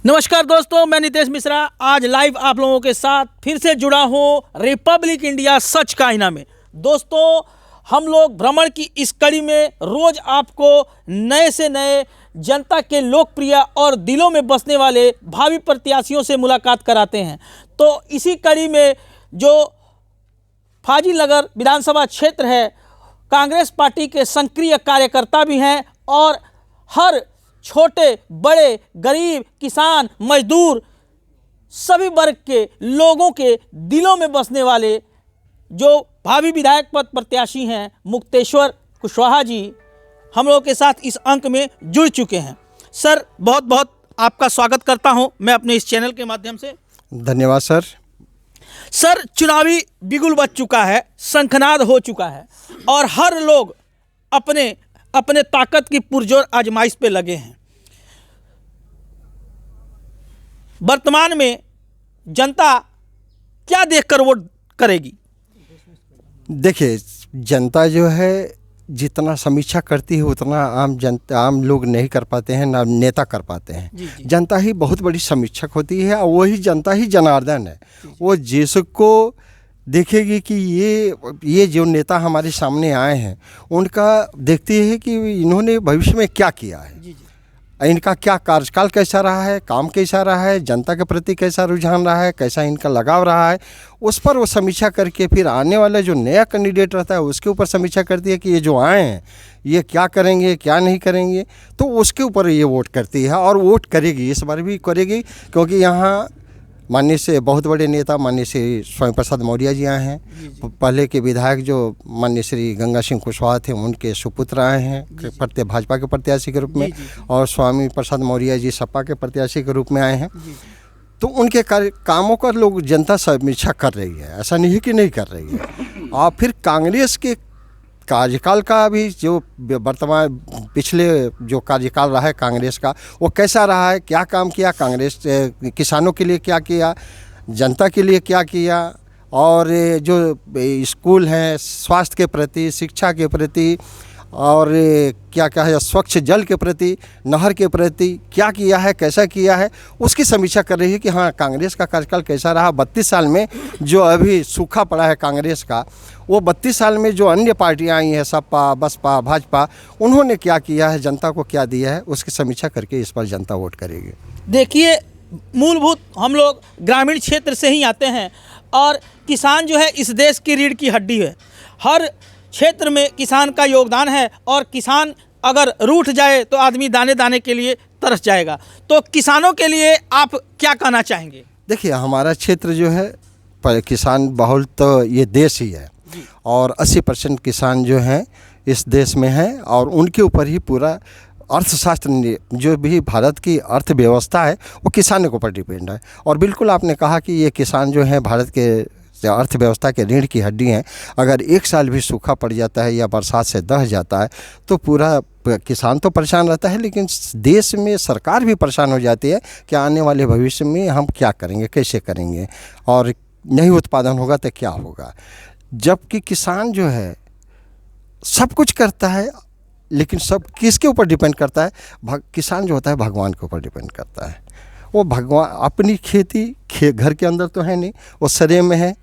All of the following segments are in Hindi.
नमस्कार दोस्तों, मैं नितेश मिश्रा आज लाइव आप लोगों के साथ फिर से जुड़ा हूँ रिपब्लिक इंडिया सच का आईना में। दोस्तों, हम लोग भ्रमण की इस कड़ी में रोज आपको नए से नए जनता के लोकप्रिय और दिलों में बसने वाले भावी प्रत्याशियों से मुलाकात कराते हैं। तो इसी कड़ी में जो फाजिलनगर विधानसभा क्षेत्र है, कांग्रेस पार्टी के सक्रिय कार्यकर्ता भी हैं और हर छोटे बड़े गरीब किसान मजदूर सभी वर्ग के लोगों के दिलों में बसने वाले जो भावी विधायक पद प्रत्याशी हैं मुक्तेश्वर कुशवाहा जी हम लोगों के साथ इस अंक में जुड़ चुके हैं। सर, बहुत बहुत आपका स्वागत करता हूं मैं अपने इस चैनल के माध्यम से। धन्यवाद सर। सर, चुनावी बिगुल बज चुका है, शंखनाद हो चुका है और हर लोग अपने अपने ताकत की पुरजोर आजमाइश पे लगे हैं। वर्तमान में जनता क्या देखकर वोट करेगी? देखिए, जनता जो है जितना समीक्षा करती है उतना आम लोग नहीं कर पाते हैं, ना नेता कर पाते हैं। जी। जनता ही बहुत बड़ी समीक्षक होती है और वही जनता ही जनार्दन है। वो जिसको देखेगी कि ये जो नेता हमारे सामने आए हैं उनका देखती है कि इन्होंने भविष्य में क्या किया है, इनका क्या कार्यकाल कैसा रहा है, काम कैसा रहा है, जनता के प्रति कैसा रुझान रहा है, कैसा इनका लगाव रहा है, उस पर वो समीक्षा करके फिर आने वाला जो नया कैंडिडेट रहता है उसके ऊपर समीक्षा करती है कि ये जो आए हैं ये क्या करेंगे क्या नहीं करेंगे, तो उसके ऊपर ये वोट करती है और वोट करेगी, इस बार भी करेगी। क्योंकि यहाँ माननीय से बहुत बड़े नेता माननीय श्री स्वामी प्रसाद मौर्य जी आए हैं। पहले के विधायक जो माननीय श्री गंगा सिंह कुशवाहा थे उनके सुपुत्र आए हैं भाजपा के प्रत्याशी के रूप में, और स्वामी प्रसाद मौर्य जी सपा के प्रत्याशी के रूप में आए हैं। तो उनके कामों का लोग जनता समीक्षा कर रही है, ऐसा नहीं कि नहीं कर रही है। और फिर कांग्रेस के कार्यकाल का भी जो वर्तमान पिछले जो कार्यकाल रहा है कांग्रेस का वो कैसा रहा है, क्या काम किया कांग्रेस, किसानों के लिए क्या किया, जनता के लिए क्या किया, और जो स्कूल हैं स्वास्थ्य के प्रति, शिक्षा के प्रति, और क्या है स्वच्छ जल के प्रति, नहर के प्रति क्या किया है, कैसा किया है, उसकी समीक्षा कर रही है कि हाँ कांग्रेस का कार्यकाल कैसा रहा। 32 साल में जो अभी सूखा पड़ा है कांग्रेस का, वो 32 साल में जो अन्य पार्टियां आई हैं सपा बसपा भाजपा, उन्होंने क्या किया है, जनता को क्या दिया है, उसकी समीक्षा करके इस पर जनता वोट करेगी। देखिए, मूलभूत हम लोग ग्रामीण क्षेत्र से ही आते हैं और किसान जो है इस देश की रीढ़ की हड्डी है। हर क्षेत्र में किसान का योगदान है और किसान अगर रूठ जाए तो आदमी दाने दाने के लिए तरस जाएगा। तो किसानों के लिए आप क्या कहना चाहेंगे? देखिए, हमारा क्षेत्र जो है किसान बहुल तो ये देश ही है और 80% किसान जो हैं इस देश में हैं और उनके ऊपर ही पूरा अर्थशास्त्र जो भी भारत की अर्थव्यवस्था है वो किसानों के ऊपर डिपेंड है। और बिल्कुल आपने कहा कि ये किसान जो हैं भारत के अर्थव्यवस्था के रीढ़ की हड्डी हैं। अगर एक साल भी सूखा पड़ जाता है या बरसात से दह जाता है तो पूरा किसान तो परेशान रहता है, लेकिन देश में सरकार भी परेशान हो जाती है कि आने वाले भविष्य में हम क्या करेंगे, कैसे करेंगे, और नहीं उत्पादन होगा तो क्या होगा। जबकि किसान जो है सब कुछ करता है, लेकिन सब किसके ऊपर डिपेंड करता है? किसान जो होता है भगवान के ऊपर डिपेंड करता है। वो भगवान अपनी खेती घर के अंदर तो है नहीं, वो सरे में है।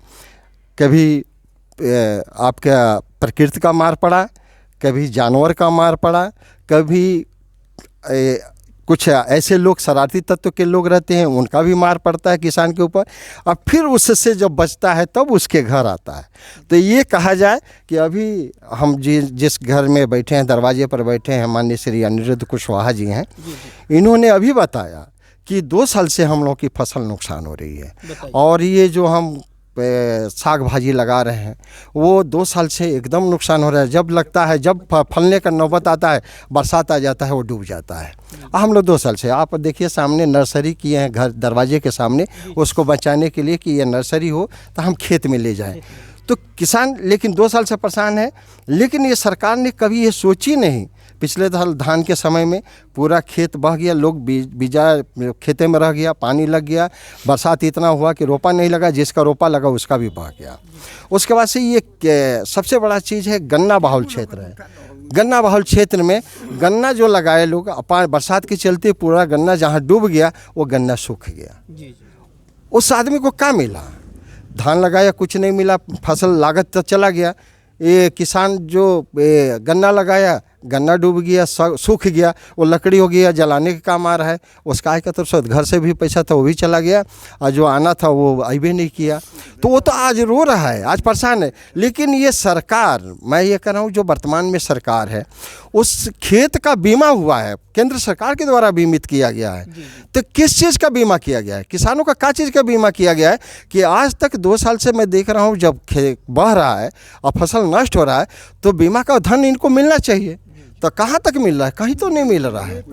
कभी आपका प्रकृति का मार पड़ा, कभी जानवर का मार पड़ा, कभी कुछ ऐसे लोग शरारती तत्व के लोग रहते हैं उनका भी मार पड़ता है किसान के ऊपर, और फिर उससे जब बचता है तब उसके घर आता है। तो ये कहा जाए कि अभी हम जिस घर में बैठे हैं, दरवाजे पर बैठे हैं, माननीय श्री अनिरुद्ध कुशवाहा जी हैं, इन्होंने अभी बताया कि 2 साल से हम लोग की फसल नुकसान हो रही है। और ये जो हम साग भाजी लगा रहे हैं वो 2 साल से एकदम नुकसान हो रहा है। जब लगता है, जब फलने का नौबत आता है, बरसात आ जाता है, वो डूब जाता है। हम लोग 2 साल से, आप देखिए सामने नर्सरी किए हैं घर दरवाजे के सामने, उसको बचाने के लिए कि ये नर्सरी हो तो हम खेत में ले जाएं। तो किसान लेकिन 2 साल से परेशान है, लेकिन ये सरकार ने कभी ये सोची नहीं। पिछले साल धान के समय में पूरा खेत बह गया, लोग बीजा खेते में रह गया, पानी लग गया, बरसात इतना हुआ कि रोपा नहीं लगा, जिसका रोपा लगा उसका भी बह गया। उसके बाद से ये सबसे बड़ा चीज़ है गन्ना बाहुल क्षेत्र है। गन्ना बहुल क्षेत्र में गन्ना जो लगाए लोग, बरसात के चलते पूरा गन्ना जहाँ डूब गया वो गन्ना सूख गया। उस आदमी को क्या मिला? धान लगाया कुछ नहीं मिला, फसल लागत तो चला गया। ये किसान जो गन्ना लगाया, गन्ना डूब गया, सूख गया, वो लकड़ी हो गया, जलाने के काम आ रहा है। उसका आय का तो घर से भी पैसा था वो भी चला गया, और जो आना था वो आइबे नहीं किया। तो वो तो आज रो रहा है, आज परेशान है। लेकिन ये सरकार, मैं ये कह रहा हूँ जो वर्तमान में सरकार है, उस खेत का बीमा हुआ है, केंद्र सरकार के द्वारा बीमित किया गया है। तो किस चीज़ का बीमा किया गया है? किसानों का क्या चीज़ का बीमा किया गया है कि आज तक 2 साल से मैं देख रहा हूँ, जब बह रहा है और फसल नष्ट हो रहा है तो बीमा का धन इनको मिलना चाहिए। तो कहाँ तक मिल रहा है? कहीं तो नहीं मिल रहा है।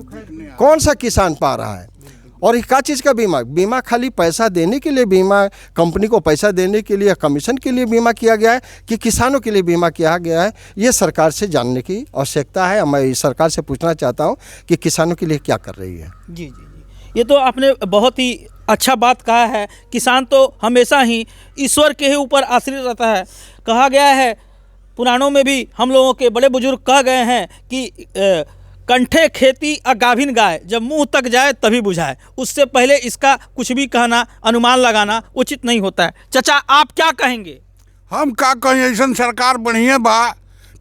कौन सा किसान पा रहा है? और क्या चीज़ का बीमा? बीमा खाली पैसा देने के लिए, बीमा कंपनी को पैसा देने के लिए, कमीशन के लिए बीमा किया गया है कि किसानों के लिए बीमा किया गया है? ये सरकार से जानने की आवश्यकता है। मैं इस सरकार से पूछना चाहता हूँ कि किसानों के लिए क्या कर रही है। जी, ये तो आपने बहुत ही अच्छा बात कहा है। किसान तो हमेशा ही ईश्वर के ही ऊपर आश्रित रहता है। कहा गया है, पुराणों में भी हम लोगों के बड़े बुजुर्ग कह गए हैं कि कंठे खेती और गाभिन गाय, जब मुंह तक जाए तभी बुझाए। उससे पहले इसका कुछ भी कहना, अनुमान लगाना उचित नहीं होता है। चाचा, आप क्या कहेंगे? हम का कहें, ऐसा सरकार बढ़िया बा,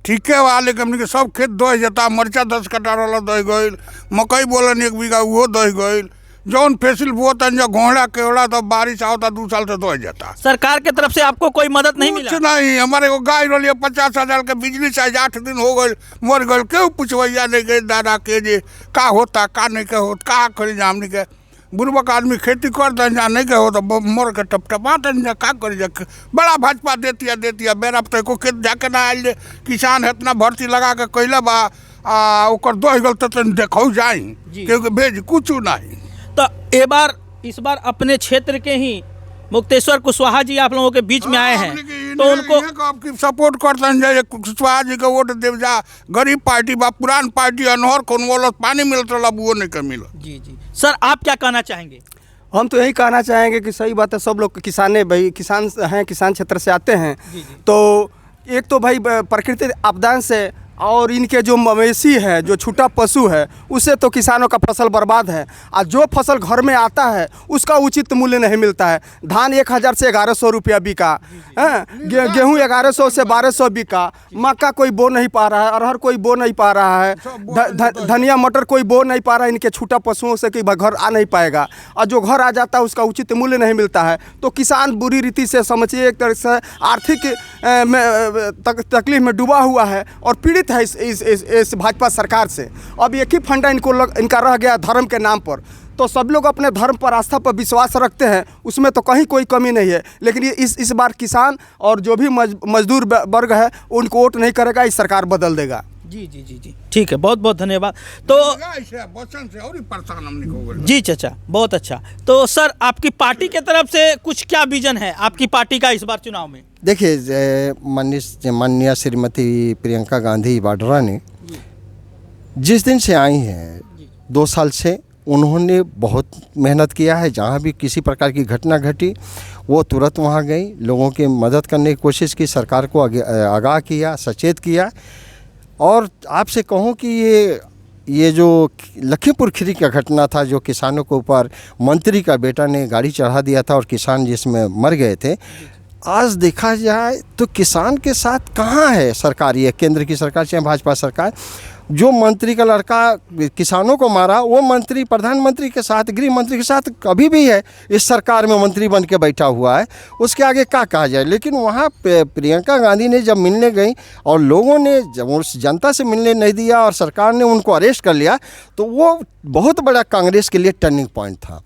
ठीके बा, लेकिन हमने के सब खेत दह जाता। मरचा 10 कट्टा वाला दह गई, मकई बोलन 1 बीघा वो दह गई। जौन फैसिल बोत घोड़ा केवड़ा तो बारिश आवता 2 साल से दह जाता। सरकार के तरफ से आपको कोई मदद नहीं मिला? कुछ नहीं। हमारे को गाय रही 50,000 के बिजली से 8 दिन हो गए, मर गए। क्यों पूछवैया नहीं गए दादा के जे का होता का नहीं के होता, का करी जा। हमने के बुर्बक आदमी खेती कर दें जा, नहीं के हो तो मर के टपटपा दें जा, का करी जा। बड़ा भाजपा देतिया बेरा को खेत जाके ना आयल। किसान इतना भर्ती लगा के कैला बा, ओकर दह गल तो देखो जाई, क्योंकि भेज कुछ नहीं। तो इस बार अपने क्षेत्र के ही मुक्तेश्वर कुशवाहा जी आप लोगों के बीच में आए हैं, तो उनको आपकी सपोर्ट करते हैं। कुशवाहा जी का वोट दे जा। गरीब पार्टी बा, पुरान पार्टी, अनहर कौन बोलो पानी मिलता रहा, वो नहीं मिला। जी सर, आप क्या कहना चाहेंगे? हम तो यही कहना चाहेंगे कि सही बात है, सब लोग किसान भाई, किसान हैं, किसान क्षेत्र से आते हैं। तो एक तो भाई प्रकृति आपदा से, और इनके जो मवेशी है, जो छोटा पशु है, उससे तो किसानों का फसल बर्बाद है। और जो फसल घर में आता है उसका उचित मूल्य नहीं मिलता है। धान 1000 से 1100 रुपया बिका, गेहूँ 1100 से 1200 बिका, मक्का कोई बो नहीं पा रहा है, अरहर कोई बो नहीं पा रहा है, धनिया मटर कोई बो नहीं पा रहा है। इनके छोटा पशुओं से कि घर आ नहीं पाएगा, और जो घर आ जाता है उसका उचित मूल्य नहीं मिलता है। तो किसान बुरी रीति से समझिए, एक तरह से आर्थिक तकलीफ में डूबा हुआ है और पीड़ित है इस भाजपा सरकार से। अब एक ही फंडा इनका रह गया धर्म के नाम पर। तो सब लोग अपने धर्म पर, आस्था पर विश्वास रखते हैं, उसमें तो कहीं कोई कमी नहीं है। लेकिन ये इस बार किसान और जो भी मजदूर वर्ग है उनको वोट नहीं करेगा, इस सरकार बदल देगा। जी, ठीक है, बहुत बहुत धन्यवाद। तो जी चाचा, बहुत अच्छा। तो सर, आपकी पार्टी के तरफ से कुछ क्या विजन है आपकी पार्टी का इस बार चुनाव में? देखिए, माननीय श्रीमती प्रियंका गांधी वाड्रा ने जिस दिन से आई हैं, 2 साल से उन्होंने बहुत मेहनत किया है। जहाँ भी किसी प्रकार की घटना घटी वो तुरंत वहाँ गई, लोगों की मदद करने की कोशिश की, सरकार को आगाह किया, सचेत किया। और आपसे कहूँ कि ये जो लखीमपुर खीरी का घटना था, जो किसानों के ऊपर मंत्री का बेटा ने गाड़ी चढ़ा दिया था और किसान जिसमें मर गए थे, आज देखा जाए तो किसान के साथ कहाँ है सरकार, ये केंद्र की सरकार चाहे भाजपा सरकार। जो मंत्री का लड़का किसानों को मारा, वो मंत्री प्रधानमंत्री के साथ, गृह मंत्री के साथ कभी भी है, इस सरकार में मंत्री बन के बैठा हुआ है। उसके आगे क्या कहा जाए। लेकिन वहाँ प्रियंका गांधी ने जब मिलने गई और लोगों ने जब उस जनता से मिलने नहीं दिया और सरकार ने उनको अरेस्ट कर लिया, तो वो बहुत बड़ा कांग्रेस के लिए टर्निंग पॉइंट था।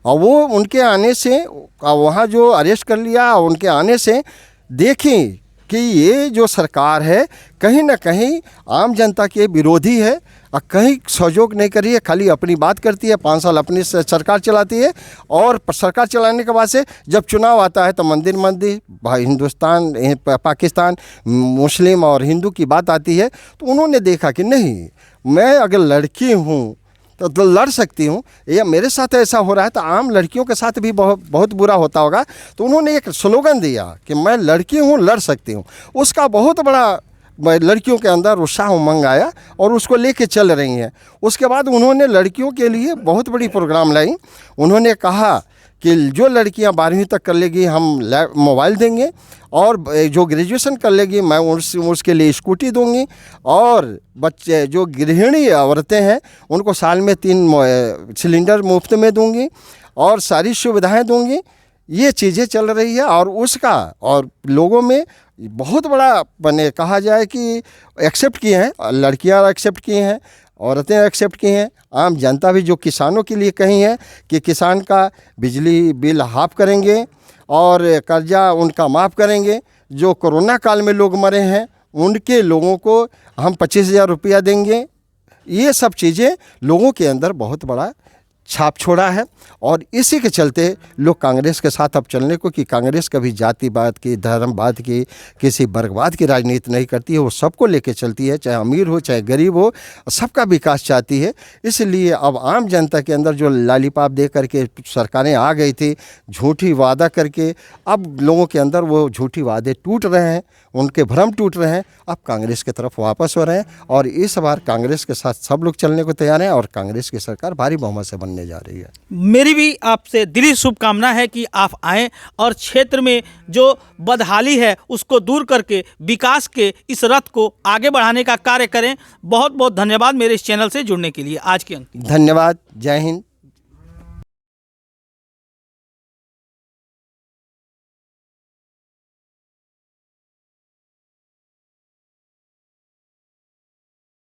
और वो उनके आने से, वहाँ जो अरेस्ट कर लिया, उनके आने से देखें कि ये जो सरकार है कहीं ना कहीं आम जनता के विरोधी है और कहीं सहयोग नहीं कर रही है, खाली अपनी बात करती है। 5 साल अपनी सरकार चलाती है और सरकार चलाने के बाद से जब चुनाव आता है तो मंदिर भाई हिंदुस्तान, पाकिस्तान, मुस्लिम और हिंदू की बात आती है, तो उन्होंने देखा कि नहीं, मैं अगर लड़की हूँ तो लड़ सकती हूँ, या मेरे साथ ऐसा हो रहा है तो आम लड़कियों के साथ भी बहुत बुरा होता होगा। तो उन्होंने एक स्लोगन दिया कि मैं लड़की हूँ, लड़ सकती हूँ। उसका बहुत बड़ा लड़कियों के अंदर उत्साह उमंग आया और उसको लेके चल रही हैं। उसके बाद उन्होंने लड़कियों के लिए बहुत बड़ी प्रोग्राम लाई। उन्होंने कहा कि जो लड़कियां 12वीं तक कर लेगी हम मोबाइल देंगे, और जो ग्रेजुएशन कर लेगी मैं उसके लिए स्कूटी दूंगी, और बच्चे जो गृहिणी औरतें हैं उनको साल में 3 सिलेंडर मुफ्त में दूंगी और सारी सुविधाएं दूंगी। ये चीज़ें चल रही है और उसका और लोगों में बहुत बड़ा बने कहा जाए कि एक्सेप्ट किए हैं, लड़कियां एक्सेप्ट किए हैं, औरतें एक्सेप्ट की हैं, आम जनता भी जो किसानों के लिए कही है कि किसान का बिजली बिल हाफ करेंगे और कर्जा उनका माफ़ करेंगे। जो कोरोना काल में लोग मरे हैं उनके लोगों को हम 25,000 रुपया देंगे। ये सब चीज़ें लोगों के अंदर बहुत बड़ा छाप छोड़ा है और इसी के चलते लोग कांग्रेस के साथ अब चलने को, कि कांग्रेस कभी जातिवाद की, धर्मवाद की, किसी वर्गवाद की राजनीति नहीं करती है। वो सबको लेके चलती है, चाहे अमीर हो चाहे गरीब हो, सबका विकास चाहती है। इसलिए अब आम जनता के अंदर जो लालीपाप दे करके सरकारें आ गई थी झूठी वादा करके, अब लोगों के अंदर वो झूठी वादे टूट रहे हैं, उनके भ्रम टूट रहे हैं। अब कांग्रेस की तरफ वापस हो रहे हैं और इस बार कांग्रेस के साथ सब लोग चलने को तैयार हैं और कांग्रेस की सरकार भारी बहुमत से बनने जा रही है। मेरी भी आपसे दिली शुभकामना है कि आप आएँ और क्षेत्र में जो बदहाली है उसको दूर करके विकास के इस रथ को आगे बढ़ाने का कार्य करें। बहुत बहुत धन्यवाद मेरे इस चैनल से जुड़ने के लिए। आज के अंक धन्यवाद। जय हिंद।